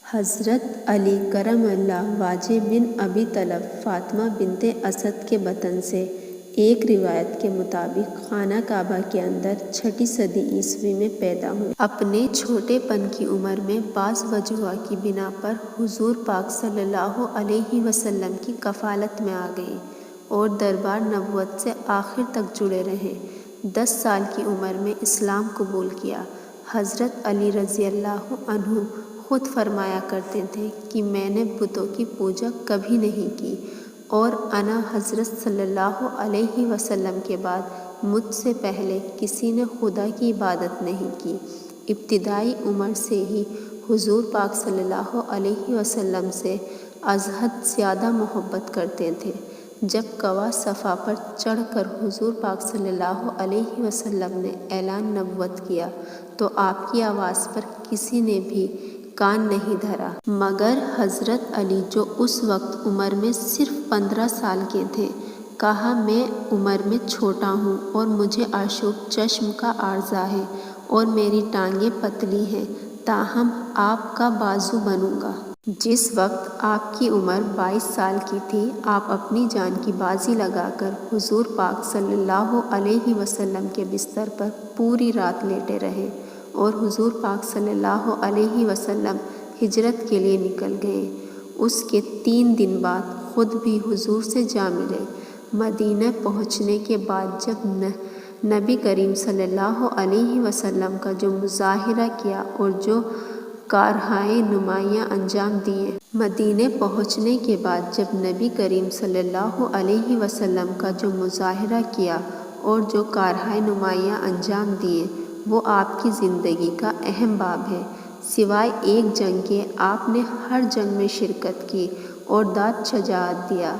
حضرت علی کرم اللہ وجہ بن ابی طلب فاطمہ بنت اسد کے بطن سے، ایک روایت کے مطابق خانہ کعبہ کے اندر 6 صدی عیسوی میں پیدا ہوئے۔ اپنے چھوٹے پن کی عمر میں بعض وجوہ کی بنا پر حضور پاک صلی اللہ علیہ وسلم کی کفالت میں آ گئیں اور دربار نبوت سے آخر تک جڑے رہے۔ 10 سال کی عمر میں اسلام قبول کیا۔ حضرت علی رضی اللہ عنہ خود فرمایا کرتے تھے کہ میں نے بتوں کی پوجا کبھی نہیں کی، اور انا حضرت صلی اللہ علیہ وسلم کے بعد مجھ سے پہلے کسی نے خدا کی عبادت نہیں کی۔ ابتدائی عمر سے ہی حضور پاک صلی اللہ علیہ وسلم سے از حد زیادہ محبت کرتے تھے۔ جب کوا صفا پر چڑھ کر حضور پاک صلی اللہ علیہ وسلم نے اعلان نبوت کیا تو آپ کی آواز پر کسی نے بھی کان نہیں دھرا، مگر حضرت علی جو اس وقت عمر میں صرف 15 سال کے تھے، کہا میں عمر میں چھوٹا ہوں اور مجھے آشوب چشم کا عارضہ ہے اور میری ٹانگیں پتلی ہیں، تاہم آپ کا بازو بنوں گا۔ جس وقت آپ کی عمر 22 سال کی تھی، آپ اپنی جان کی بازی لگا کر حضور پاک صلی اللہ علیہ وسلم کے بستر پر پوری رات لیٹے رہے، اور حضور پاک صلی اللہ علیہ وسلم ہجرت کے لیے نکل گئے۔ اس کے 3 دن بعد خود بھی حضور سے جا ملے۔ مدینہ پہنچنے کے بعد جب نبی کریم صلی اللہ علیہ وسلم کا جو مظاہرہ کیا اور جو کارہائے نمایاں انجام دیے۔ مدینہ پہنچنے کے بعد جب نبی کریم صلی اللہ علیہ وسلم کا جو مظاہرہ کیا اور جو کارہائے نمایاں انجام دیے، وہ آپ کی زندگی کا اہم باب ہے۔ سوائے ایک جنگ کے آپ نے ہر جنگ میں شرکت کی اور داد شجاعت دیا۔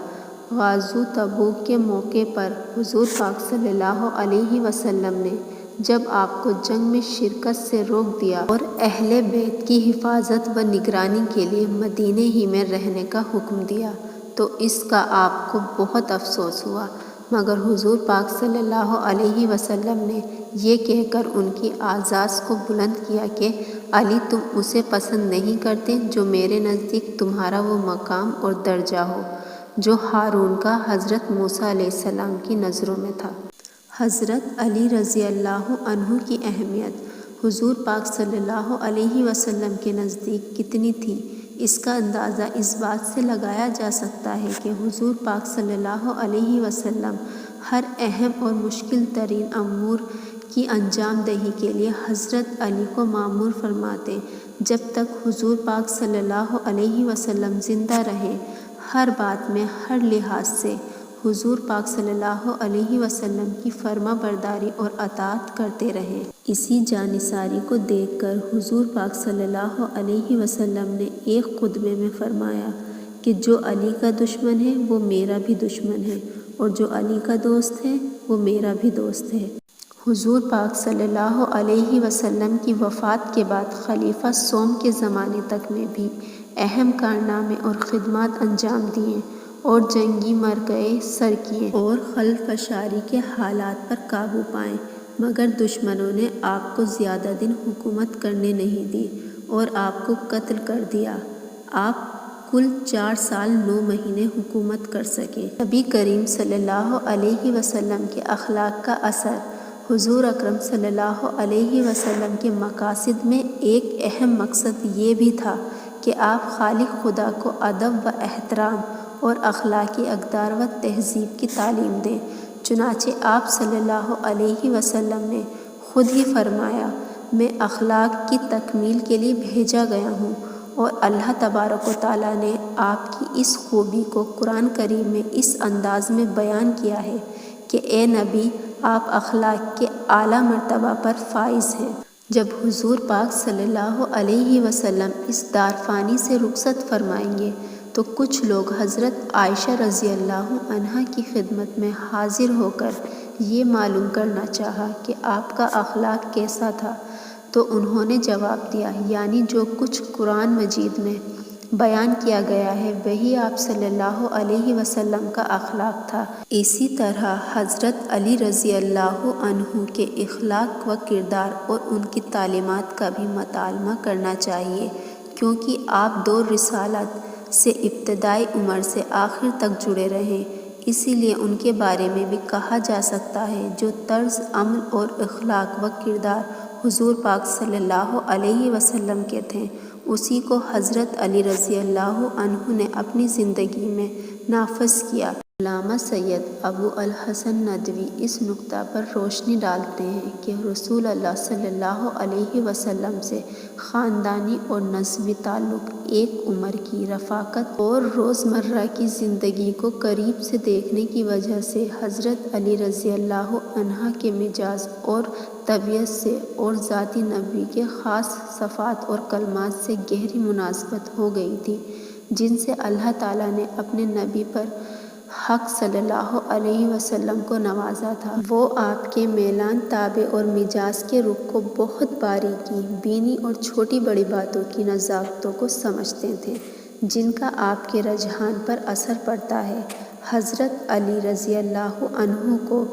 غزوہ تبوک کے موقع پر حضور پاک صلی اللہ علیہ وسلم نے جب آپ کو جنگ میں شرکت سے روک دیا اور اہل بیت کی حفاظت و نگرانی کے لیے مدینے ہی میں رہنے کا حکم دیا تو اس کا آپ کو بہت افسوس ہوا، مگر حضور پاک صلی اللہ علیہ وسلم نے یہ کہہ کر ان کی اعزاز کو بلند کیا کہ علی تم اسے پسند نہیں کرتے جو میرے نزدیک تمہارا وہ مقام اور درجہ ہو جو ہارون کا حضرت موسیٰ علیہ السلام کی نظروں میں تھا۔ حضرت علی رضی اللہ عنہ کی اہمیت حضور پاک صلی اللہ علیہ وسلم کے نزدیک کتنی تھی، اس کا اندازہ اس بات سے لگایا جا سکتا ہے کہ حضور پاک صلی اللہ علیہ وسلم ہر اہم اور مشکل ترین امور کی انجام دہی کے لیے حضرت علی کو مامور فرماتے۔ جب تک حضور پاک صلی اللہ علیہ وسلم زندہ رہے، ہر بات میں ہر لحاظ سے حضور پاک صلی اللہ علیہ وسلم کی فرما برداری اور اطاعت کرتے رہے۔ اسی جانثاری کو دیکھ کر حضور پاک صلی اللہ علیہ وسلم نے ایک خطبے میں فرمایا کہ جو علی کا دشمن ہے وہ میرا بھی دشمن ہے، اور جو علی کا دوست ہے وہ میرا بھی دوست ہے۔ حضور پاک صلی اللہ علیہ وسلم کی وفات کے بعد خلیفہ سوم کے زمانے تک میں بھی اہم کارنامے اور خدمات انجام دیے اور جنگی مرگئے سر کیے اور خلف اشاری کے حالات پر قابو پائیں، مگر دشمنوں نے آپ کو زیادہ دن حکومت کرنے نہیں دی اور آپ کو قتل کر دیا۔ آپ کل 4 سال 9 مہینے حکومت کر سکے۔ نبی کریم صلی اللہ علیہ وسلم کے اخلاق کا اثر حضور اکرم صلی اللہ علیہ وسلم کے مقاصد میں ایک اہم مقصد یہ بھی تھا کہ آپ خالق خدا کو ادب و احترام اور اخلاقی اقدار و تہذیب کی تعلیم دیں۔ چنانچہ آپ صلی اللہ علیہ وسلم نے خود ہی فرمایا، میں اخلاق کی تکمیل کے لیے بھیجا گیا ہوں، اور اللہ تبارک و تعالیٰ نے آپ کی اس خوبی کو قرآن کریم میں اس انداز میں بیان کیا ہے کہ اے نبی، آپ اخلاق کے اعلیٰ مرتبہ پر فائز ہیں۔ جب حضور پاک صلی اللہ علیہ وسلم اس دار فانی سے رخصت فرمائیں گے تو کچھ لوگ حضرت عائشہ رضی اللہ عنہا کی خدمت میں حاضر ہو کر یہ معلوم کرنا چاہا کہ آپ کا اخلاق کیسا تھا، تو انہوں نے جواب دیا، یعنی جو کچھ قرآن مجید میں بیان کیا گیا ہے وہی آپ صلی اللہ علیہ وسلم کا اخلاق تھا۔ اسی طرح حضرت علی رضی اللہ عنہ کے اخلاق و کردار اور ان کی تعلیمات کا بھی مطالعہ کرنا چاہیے، کیونکہ آپ دو رسالت سے ابتدائی عمر سے آخر تک جڑے رہیں، اسی لیے ان کے بارے میں بھی کہا جا سکتا ہے جو طرز عمل اور اخلاق و کردار حضور پاک صلی اللہ علیہ وسلم کے تھے، اسی کو حضرت علی رضی اللہ عنہ نے اپنی زندگی میں نافذ کیا۔ علامہ سید ابو الحسن ندوی اس نقطہ پر روشنی ڈالتے ہیں کہ رسول اللہ صلی اللہ علیہ وسلم سے خاندانی اور نسبی تعلق، ایک عمر کی رفاقت اور روزمرہ کی زندگی کو قریب سے دیکھنے کی وجہ سے حضرت علی رضی اللہ عنہ کے مزاج اور طبیعت سے اور ذاتی نبی کے خاص صفات اور کلمات سے گہری مناسبت ہو گئی تھی، جن سے اللہ تعالیٰ نے اپنے نبی پر حق صلی اللہ علیہ وسلم کو نوازا تھا۔ وہ آپ کے میلان طبع اور مزاج کے رخ کو بہت باریکی بینی اور چھوٹی بڑی باتوں کی نزاکتوں کو سمجھتے تھے، جن کا آپ کے رجحان پر اثر پڑتا ہے۔ حضرت علی رضی اللہ عنہ کو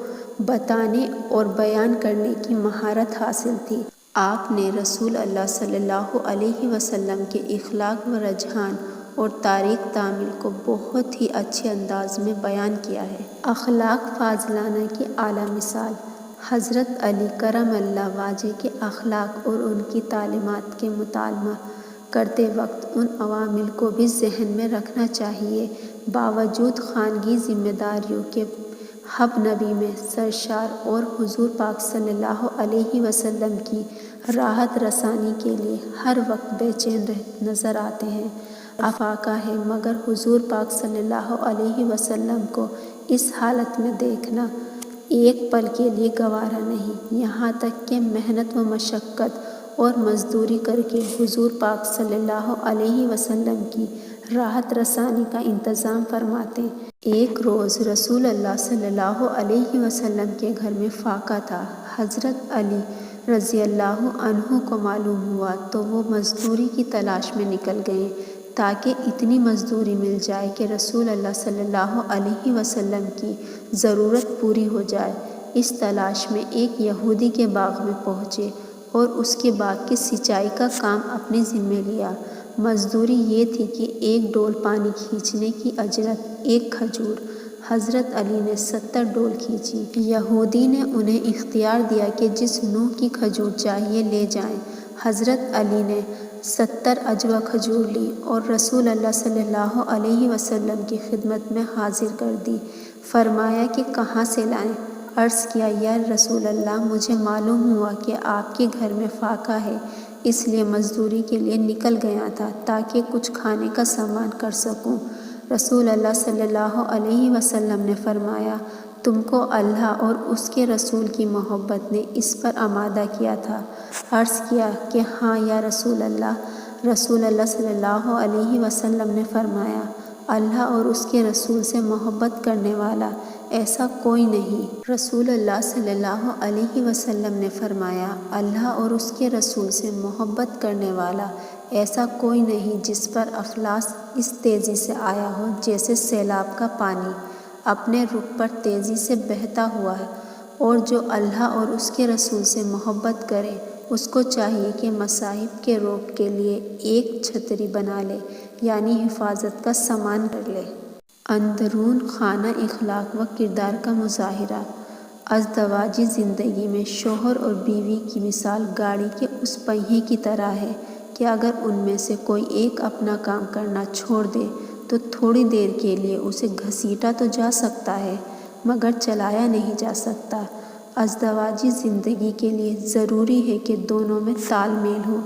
بتانے اور بیان کرنے کی مہارت حاصل تھی۔ آپ نے رسول اللہ صلی اللہ علیہ وسلم کے اخلاق و رجحان اور تاریخ تعمیل کو بہت ہی اچھے انداز میں بیان کیا ہے۔ اخلاق فاضلانہ کی اعلیٰ مثال۔ حضرت علی کرم اللہ وجہہ کے اخلاق اور ان کی تعلیمات کے مطالعہ کرتے وقت ان عوامل کو بھی ذہن میں رکھنا چاہیے۔ باوجود خانگی ذمہ داریوں کے ہم نبی میں سرشار اور حضور پاک صلی اللہ علیہ وسلم کی راحت رسانی کے لیے ہر وقت بے چین نظر آتے ہیں۔ افاقہ ہے، مگر حضور پاک صلی اللہ علیہ وسلم کو اس حالت میں دیکھنا ایک پل کے لیے گوارا نہیں، یہاں تک کہ محنت و مشقت اور مزدوری کر کے حضور پاک صلی اللہ علیہ وسلم کی راحت رسانی کا انتظام فرماتے۔ ایک روز رسول اللہ صلی اللہ علیہ وسلم کے گھر میں فاقہ تھا۔ حضرت علی رضی اللہ عنہ کو معلوم ہوا تو وہ مزدوری کی تلاش میں نکل گئے تاکہ اتنی مزدوری مل جائے کہ رسول اللہ صلی اللہ علیہ وسلم کی ضرورت پوری ہو جائے۔ اس تلاش میں ایک یہودی کے باغ میں پہنچے اور اس کے باغ کی سینچائی کا کام اپنے ذمے لیا۔ مزدوری یہ تھی کہ ایک ڈول پانی کھینچنے کی اجرت ایک کھجور۔ حضرت علی نے 70 ڈول کھینچی۔ یہودی نے انہیں اختیار دیا کہ جس نوع کی کھجور چاہیے لے جائیں۔ حضرت علی نے 70 اجوا کھجور لی اور رسول اللہ صلی اللہ علیہ وسلم کی خدمت میں حاضر کر دی۔ فرمایا کہ کہاں سے لائیں؟ عرض کیا یا رسول اللہ، مجھے معلوم ہوا کہ آپ کے گھر میں فاقہ ہے، اس لیے مزدوری کے لیے نکل گیا تھا تاکہ کچھ کھانے کا سامان کر سکوں۔ رسول اللہ صلی اللہ علیہ وسلم نے فرمایا، تم کو اللہ اور اس کے رسول کی محبت نے اس پر آمادہ کیا تھا۔ عرض کیا کہ ہاں یا رسول اللہ۔ رسول اللہ صلی اللہ علیہ وسلم نے فرمایا، اللہ اور اس کے رسول سے محبت کرنے والا ایسا کوئی نہیں۔ رسول اللہ صلی اللہ علیہ وسلم نے فرمایا، اللہ اور اس کے رسول سے محبت کرنے والا ایسا کوئی نہیں جس پر افلاس اس تیزی سے آیا ہو جیسے سیلاب کا پانی اپنے رخ پر تیزی سے بہتا ہوا ہے، اور جو اللہ اور اس کے رسول سے محبت کرے اس کو چاہیے کہ مصائب کے روک کے لیے ایک چھتری بنا لے، یعنی حفاظت کا سامان کر لے۔ اندرون خانہ اخلاق و کردار کا مظاہرہ۔ ازدواجی زندگی میں شوہر اور بیوی کی مثال گاڑی کے اس پہیے کی طرح ہے کہ اگر ان میں سے کوئی ایک اپنا کام کرنا چھوڑ دے تو تھوڑی دیر کے لیے اسے گھسیٹا تو جا سکتا ہے مگر چلایا نہیں جا سکتا۔ ازدواجی زندگی کے لیے ضروری ہے کہ دونوں میں تال میل ہو،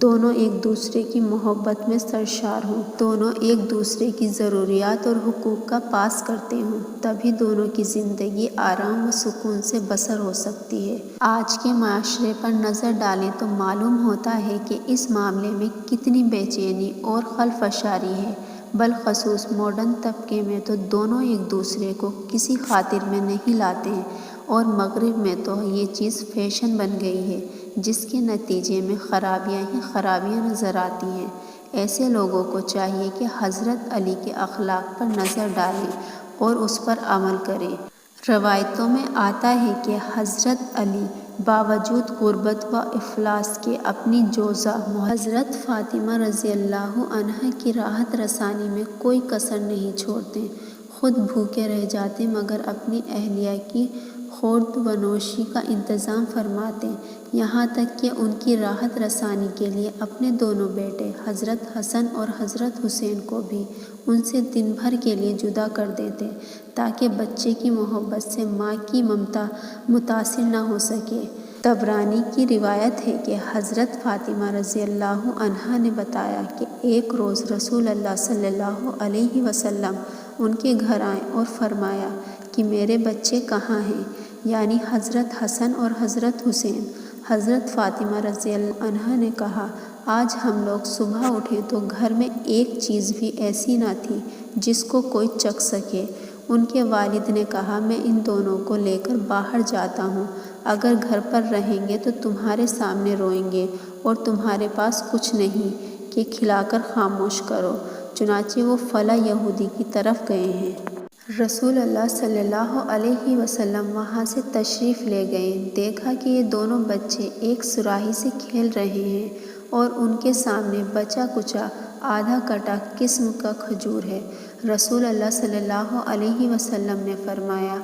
دونوں ایک دوسرے کی محبت میں سرشار ہوں، دونوں ایک دوسرے کی ضروریات اور حقوق کا پاس کرتے ہوں، تبھی دونوں کی زندگی آرام و سکون سے بسر ہو سکتی ہے۔ آج کے معاشرے پر نظر ڈالیں تو معلوم ہوتا ہے کہ اس معاملے میں کتنی بے چینی اور خلفشاری ہے۔ بالخصوص ماڈرن طبقے میں تو دونوں ایک دوسرے کو کسی خاطر میں نہیں لاتے ہیں، اور مغرب میں تو یہ چیز فیشن بن گئی ہے، جس کے نتیجے میں خرابیاں ہی خرابیاں نظر آتی ہیں۔ ایسے لوگوں کو چاہیے کہ حضرت علی کے اخلاق پر نظر ڈالیں اور اس پر عمل کریں۔ روایتوں میں آتا ہے کہ حضرت علی باوجود غربت و افلاس کے اپنی جوزہ حضرت فاطمہ رضی اللہ عنہا کی راحت رسانی میں کوئی کسر نہیں چھوڑتے، خود بھوکے رہ جاتے مگر اپنی اہلیہ کی خورد و نوشی کا انتظام فرماتے، یہاں تک کہ ان کی راحت رسانی کے لیے اپنے دونوں بیٹے حضرت حسن اور حضرت حسین کو بھی ان سے دن بھر کے لیے جدا کر دیتے تاکہ بچے کی محبت سے ماں کی ممتا متاثر نہ ہو سکے۔ طبرانی کی روایت ہے کہ حضرت فاطمہ رضی اللہ عنہا نے بتایا کہ ایک روز رسول اللہ صلی اللہ علیہ وسلم ان کے گھر آئے اور فرمایا کہ میرے بچے کہاں ہیں، یعنی حضرت حسن اور حضرت حسین۔ حضرت فاطمہ رضی اللہ عنہا نے کہا، آج ہم لوگ صبح اٹھے تو گھر میں ایک چیز بھی ایسی نہ تھی جس کو کوئی چکھ سکے۔ ان کے والد نے کہا، میں ان دونوں کو لے کر باہر جاتا ہوں، اگر گھر پر رہیں گے تو تمہارے سامنے روئیں گے اور تمہارے پاس کچھ نہیں کہ کھلا کر خاموش کرو۔ چنانچہ وہ فلاں یہودی کی طرف گئے ہیں۔ رسول اللہ صلی اللہ علیہ وسلم وہاں سے تشریف لے گئے، دیکھا کہ یہ دونوں بچے ایک صراحی سے کھیل رہے ہیں اور ان کے سامنے بچا کچا آدھا کٹا قسم کا کھجور ہے۔ رسول اللہ صلی اللہ علیہ وسلم نے فرمایا،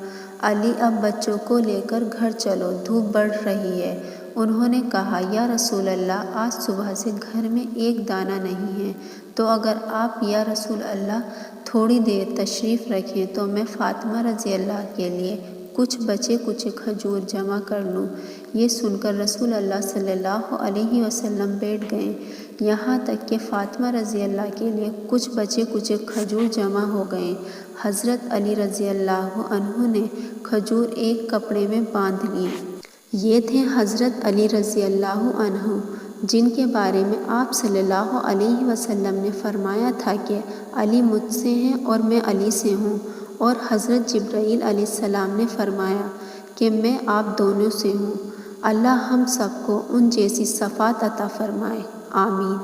علی اب بچوں کو لے کر گھر چلو، دھوپ بڑھ رہی ہے۔ انہوں نے کہا، یا رسول اللہ، آج صبح سے گھر میں ایک دانہ نہیں ہے، تو اگر آپ یا رسول اللہ تھوڑی دیر تشریف رکھیں تو میں فاطمہ رضی اللہ کے لیے کچھ بچے کچے کھجور جمع کر لوں۔ یہ سن کر رسول اللہ صلی اللہ علیہ وسلم بیٹھ گئے، یہاں تک کہ فاطمہ رضی اللہ کے لیے کچھ بچے کچے کھجور جمع ہو گئے۔ حضرت علی رضی اللہ عنہ نے کھجور ایک کپڑے میں باندھ لیے۔ یہ تھے حضرت علی رضی اللہ عنہ، جن کے بارے میں آپ صلی اللہ علیہ وسلم نے فرمایا تھا کہ علی مجھ سے ہیں اور میں علی سے ہوں، اور حضرت جبرائیل علیہ السلام نے فرمایا کہ میں آپ دونوں سے ہوں۔ اللہ ہم سب کو ان جیسی صفات عطا فرمائے، آمین۔